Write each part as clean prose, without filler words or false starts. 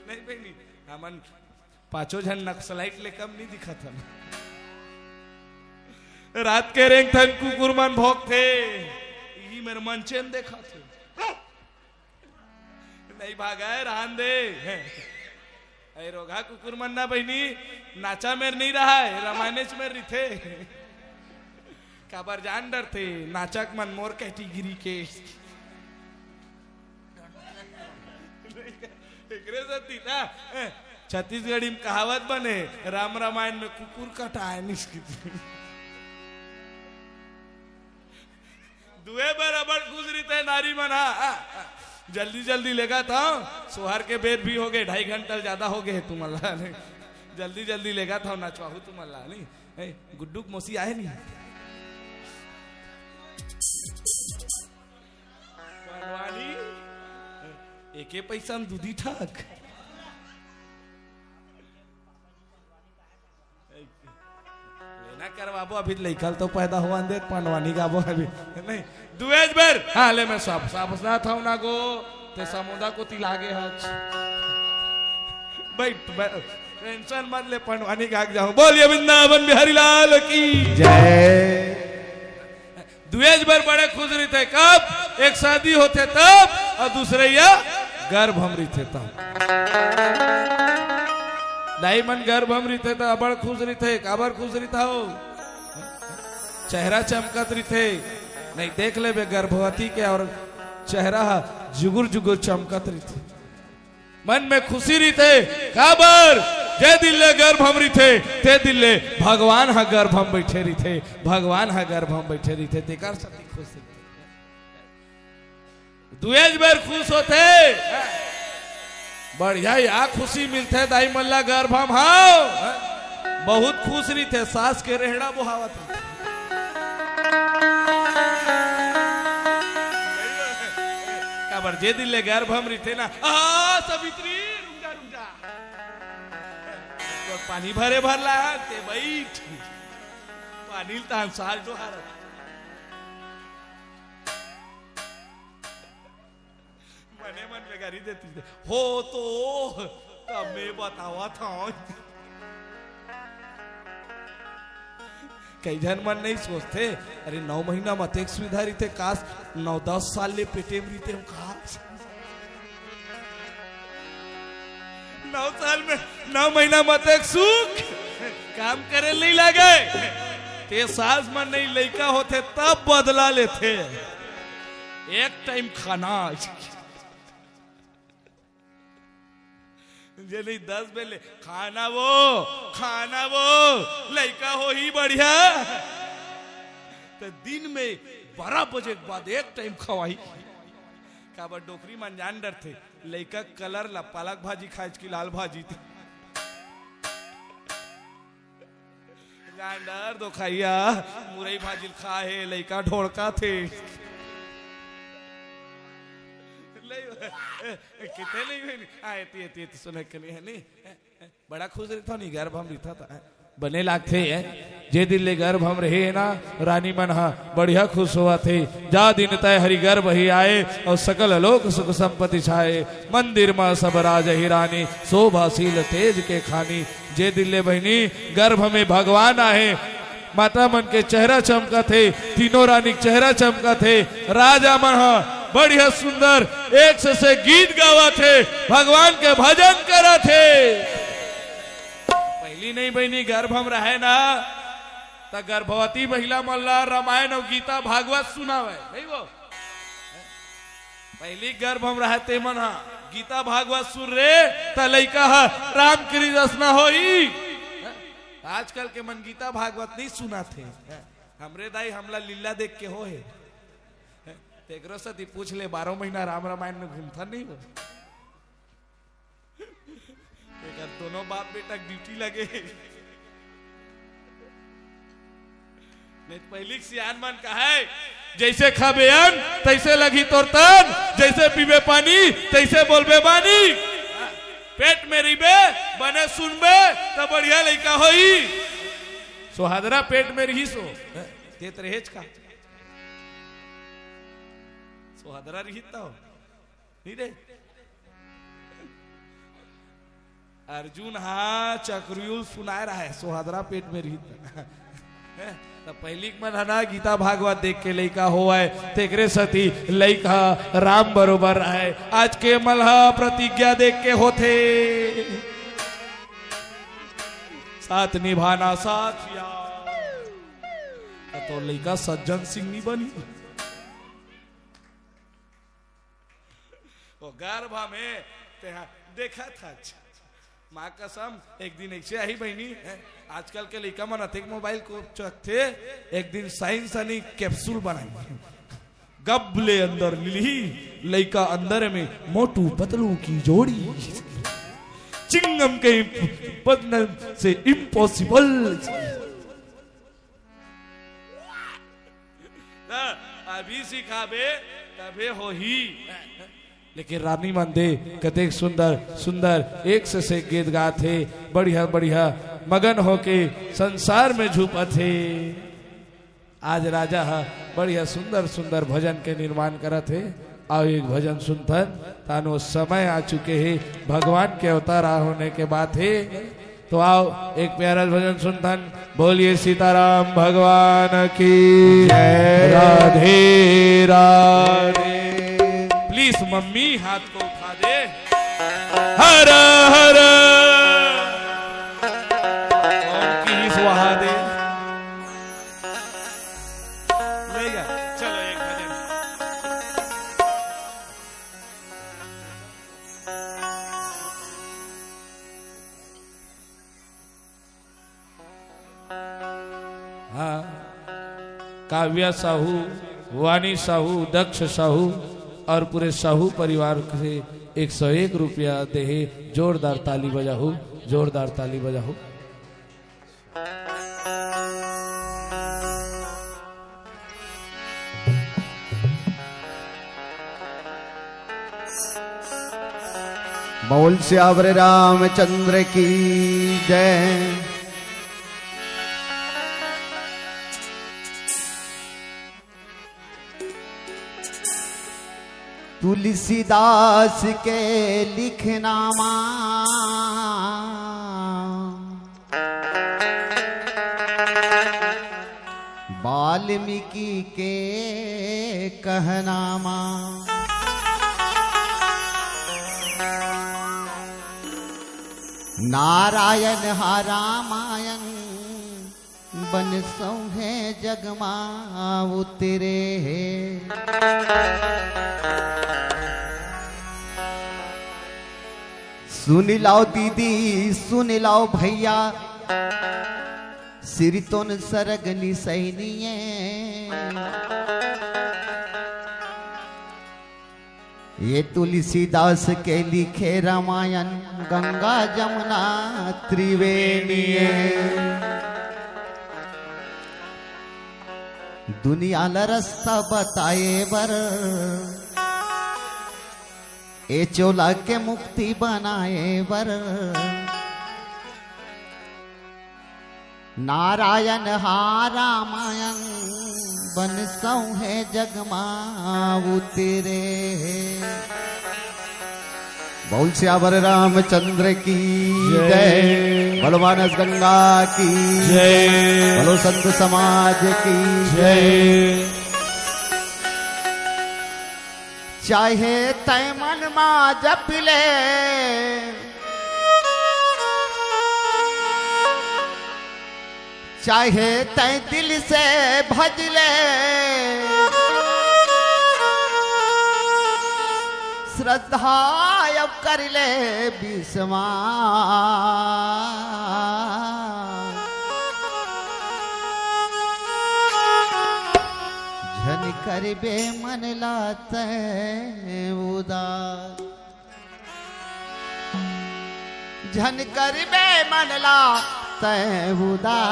नहीं बहनी हमन पांचों जन नक्सलाइट ले कम नहीं दिखा था। रात के रेंग थन कुकुर मन भोग थे यही मेरे मन चैन देखा थे नहीं भागा है रान दे अरे रोगा कुकुर मन ना बहनी नाचा मेर नहीं रहा है रामायण में रिथे काबर जान डर थे नाचक मन मोर कैटेगरी के छत्तीसगढ़ी में कहावत बने राम रामायण में कुकुर कटाए निष्कित दुए बराबर गुजरी थे नारी मना जल्दी जल्दी लेगा था सोहर के बेर भी हो गए 2.5 घंटा ज्यादा हो गए तुम अल्लाह जल्दी जल्दी लेगा था नाचवाहू तुम अल्लाह नहीं गुड्डू मौसी आए नहीं एके पैसा में दूधी ठक लेना करवाबो अभी लइकल तो पैदा हुआ दे पंडवानी गाबो अभी नहीं दुएज बेर हाँ ले मैं सब ना था ना गो ते समुदा को तिलागे हच बैठ टेंशन मत ले पंडवानी गाग जाऊं बोलिए वृंदावन बिहारी लाल की जय। दुएज बार बड़े खुश रही थे कब एक शादी होते तब और दूसरे या गर्भ हम रही थे तब दाई मन गर्भ हम रही थे तो अबड़ खुश रही थे काबर खुश रही था हो चेहरा चमकत रही थे नहीं देख ले बे गर्भवती के और चेहरा जुगुर जुगुर चमकत रही थे मन में खुशी रही थे काबर जे दिल्ले गर्भ हम रही थे ते दिल्ले भगवान हा गर्भ हम बैठे रही थे भगवान हा गर्भ हम बैठे रही थे तेकर सती खुश रही दुएज बेर खुश होते बढ़िया या खुशी मिलते दाई मल्ला गर्भ हम हाओ बहुत खुश रही थे सास के रेहड़ा बुहावत काबर जे दिल्ले गर्भ हम रही थे ना सवित्री रुक जा तो पानी भरे भरला ते बैठ पानी तान साल तो हार मने मन में गारी देती थे हो तो तब मैं बतावा था कई जन मन नहीं सोचते अरे 9 महीना मत एक सुविधा रही थे काश 9-10 साल ले पेटे में रही थे 9 साल में 9 महीना मत एक सुख काम करे नहीं लगे ते सास मन नहीं लड़का होते तब बदला लेते एक टाइम खाना जे नहीं 10 बेले खाना वो लड़का हो ही बढ़िया तो दिन में 12 बजे के बाद एक टाइम खवाई काबर डोकरी मन जान डर थे लड़का कलर ला पालक भाजी खाए की लाल भाजी थी जान डर दो खाइया मुरई भाजी खाए लड़का ढोड़का थे कितने नहीं आए सुने के लिए है नहीं बड़ा खुश रहता नहीं गर्भ हम रहता था बने लागते है जे दिल्ले गर्भ हम रहे ना रानी मन हा बढ़िया खुश हुआ थे जा दिन तय हरि गर्भ ही आए और सकल लोक सुख संपत्ति छाए मंदिर में सब राज ही रानी शोभाशील तेज के खानी जे दिल्ले बहनी गर्भ में भगवान आए माता मन के चेहरा चमका थे तीनों रानी चेहरा चमका थे राजा मन हा बढ़िया सुंदर एक से गीत गावा थे भगवान के भजन करा थे पहली नहीं बहनी गर्भ हम रहे ना तो गर्भवती महिला मल्ला रामायण और गीता भागवत सुनावे नहीं वो पहली गर्भ हम रहे ते मन हा गीता भागवत सुन रे त लइका हा राम कृष्ण रसना होई आजकल के मन गीता भागवत नहीं सुना थे हमरे दाई हमला लीला देख के हो है तेगरो सती पूछ ले 12 महीना राम रामायण में घूमता नहीं हो दोनों बाप बेटा ड्यूटी लगे नहीं पहली सियान मन का है जैसे खाबे अन्न तैसे लगी तोर तन जैसे पीबे पानी तैसे बोलबे बानी पेट में रहीबे बने सुनबे तो बढ़िया लड़का होई सोहादरा पेट में रही सो देत रहेज का सोहादरा रही तो नहीं रे अर्जुन हाँ चक्रव्यूह सुना रहा है सोहादरा पेट में रही तो पहली मन ना गीता भागवत देख के लइका होए तेकरे सती लइका राम बरोबर है आज के मलहा प्रतिज्ञा देख के होते साथ निभाना साथ यार तो लइका सज्जन सिंह नहीं बनी वो गर्भा में देखा था माँ कसम एक दिन एक आई बहनी आजकल के लड़का मन अधिक मोबाइल को चखते एक दिन साइंस आणि कैप्सूल बनाई गबले अंदर ली लड़का अंदर में मोटू पतलू की जोड़ी चिंगम के बदन से इम्पॉसिबल अभी सिखाबे तबे हो ही लेकिन रानी मंदे कतेक सुंदर सुंदर एक से गीत गाथे बढ़िया बढ़िया मगन होके संसार में झूपा थे आज राजा बढ़िया सुंदर सुंदर भजन के निर्माण करा थे आओ एक भजन सुनतन तानो समय आ चुके हैं भगवान के अवतार होने के बाद है तो आओ एक प्यारा भजन सुनतन बोलिए सीताराम भगवान की जय राधे राधे प्लीज मम्मी हाथ को उठा दे हर हर ओम की स्वाहा दे लेगा चलो एक भजन हाँ काव्या साहू वाणी साहू दक्ष साहू और पूरे साहू परिवार से 101 रुपया दे जोरदार ताली बजाओ जोरदार ताली बजाओ बोल श्यावर रामचंद्र की जय। तुलसीदास के लिखनामा वाल्मीकि के कहनामा नारायण हा रामायण बन सौ है जगमा उतरे है। सुन लाओ दीदी सुन लाओ भैया सिरितोन सरगनी सैनिये ये तुलसीदास के लिखे रामायण गंगा जमुना त्रिवेणी दुनिया ला रास्ता बताए बर ए चोला के मुक्ति बनाए बर नारायण हा रामायण बन सौ है जगमा उतरे। बोल श्यावर रामचंद्र की जय। बोलो मानस गंगा की जय। बोलो संत समाज की जय। चाहे तय मन मा जप ले चाहे तय दिल से भज ले श्रद्धा अब कर ले विश्वास झन करबे मन लाते उदास झन करबे मन लाते उदास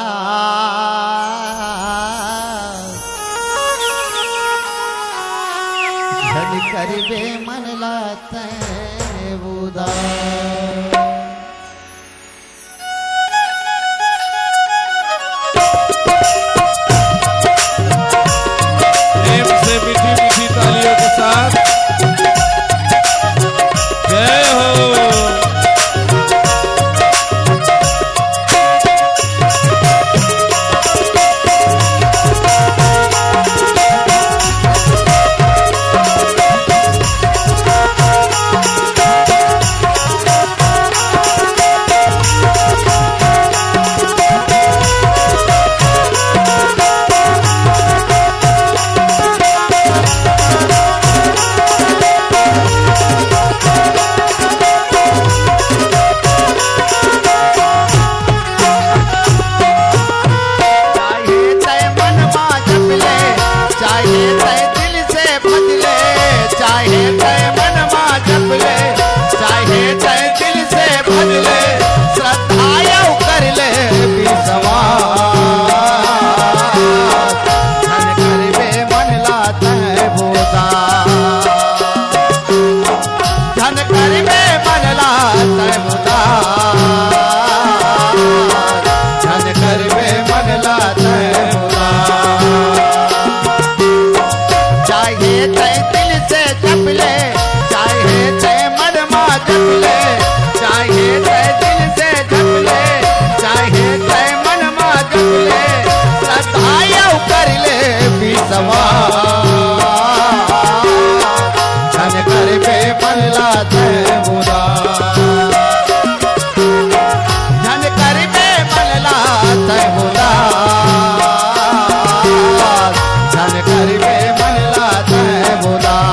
झन करबे मन लाते उदास। मीठी मीठी तालियों के साथ जय हो। ले, चाहे तय दिल से जप ले, चाहे तय मन मा जप ले, श्रद्धा यौ कर ले विश्वास, धन कर बे मन ला तय उदास, धन कर बे मन ला तय उदास, धन कर बे मन ला तय उदास।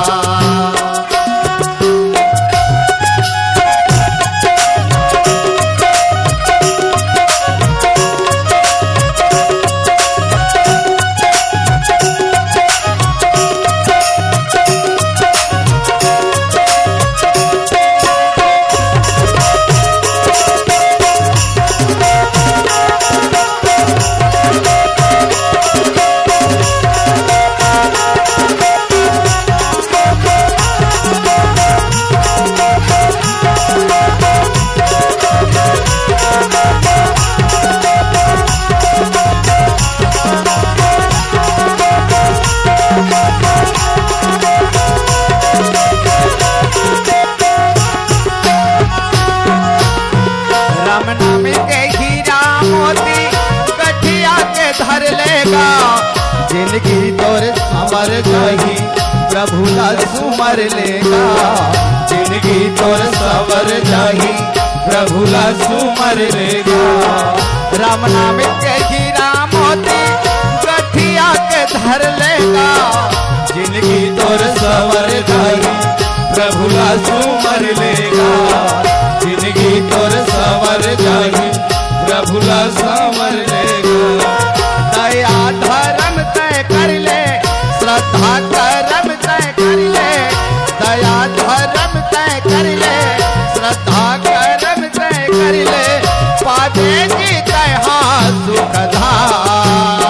राम नाम के हीरा मोती गठिया के धर लेगा, जिंदगी तोर समर जाही प्रभु ला सुमर लेगा, जिंदगी तोर सवर जाही प्रभु ला सुमर लेगा। राम नाम के हीरा मोती गठिया के धर लेगा, जिंदगी तोर सवर जाही प्रभु ला सुमर लेगा, जिंदगी तोर सवर जाही प्रभु ला संवर लेगा। दया धर्म तय कर ले, श्रद्धा कर्म तय कर ले, दया धर्म तय कर ले, श्रद्धा कर्म तय कर ले, पावे जी तय सुख धाम,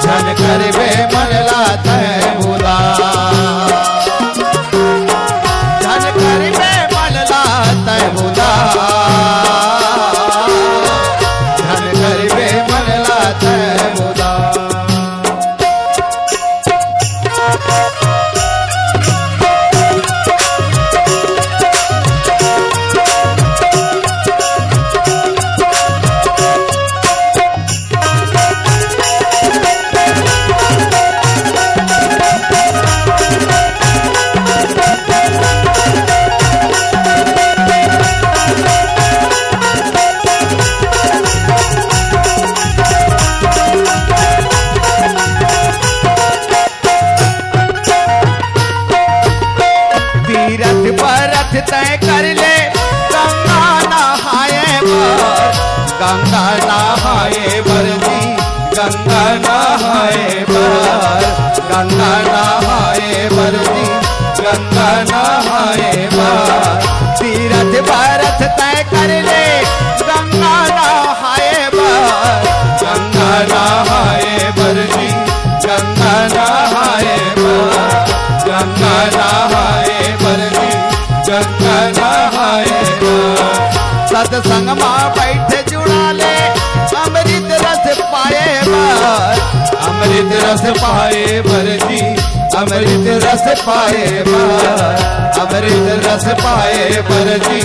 धन कर बे मन ला तय उदास, धन कर बे मन ला तय उदास, धन कर बे मन ला तय उदास। तीरथ परथ तय कर ले, गंगा नहाए बर, गंगा नहाए बर जी, गंगा नहाए बर, गंगा नहाए बर जी, गंगा नहाए बर। तीरथ परथ तय कर ले, गंगा नहाए बर, गंगा नहाए बर जी, गंगा नहाए बर, गंगा नहाए बर जी, गंगा नहाए बर। सत्संग माँ बैठे जुड़ा ले, अमृत रस पाए बर, अमृत रस पाए बर जी, अमृत रस पाए बर, अमृत रस पाए बर जी,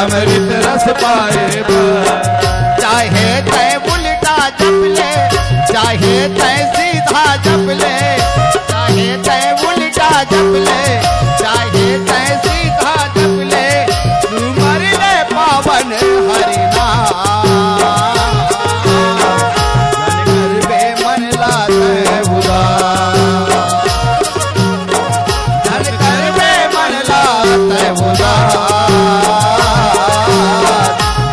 अमृत रस पाए बर। चाहे तय उल्टा जप ले, चाहे तय सीधा जप ले, चाहे तय उल्टा जप ले, चाहे तय सीधा जप ले, सुमर ले पावन हरि नाम, धन कर बे मन ला तय उदास, धन कर बे मन ला तय उदास,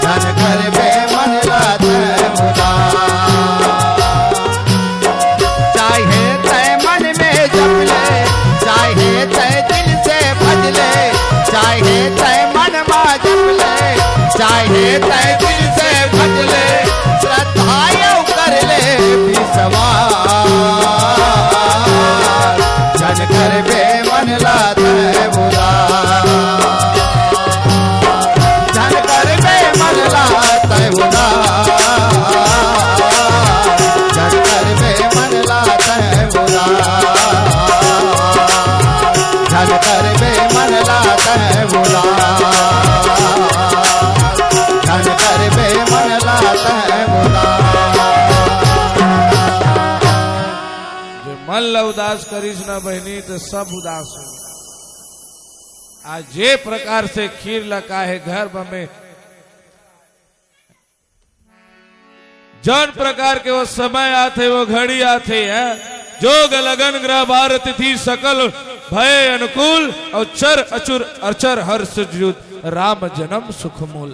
धन कर बे मन ला तय उदास। चाहे तय मन में जप ले, चाहे तय दिल से भज ले, चाहे तय मन मा जप ले, चाहे तय दिल से भज ले, श्रद्धा यौ कर ले विश्वास, धन कर बे मन ला तय उदास, धन कर बे मन ला तय उदास, धन कर बे मन ला तय उदास, धन कर बे मन ला तय उदास। मन ला उदास करीस ना बहनी तो सब उदास हो। आज जे प्रकार से खीर लगा है घर में, जौन प्रकार के वो समय आते वो घड़ी आते हैं, जोग लगन ग्रह बार तिथि सकल भय अनुकूल और चर अचुर अचर हर्ष जुत राम जन्म सुख मूल।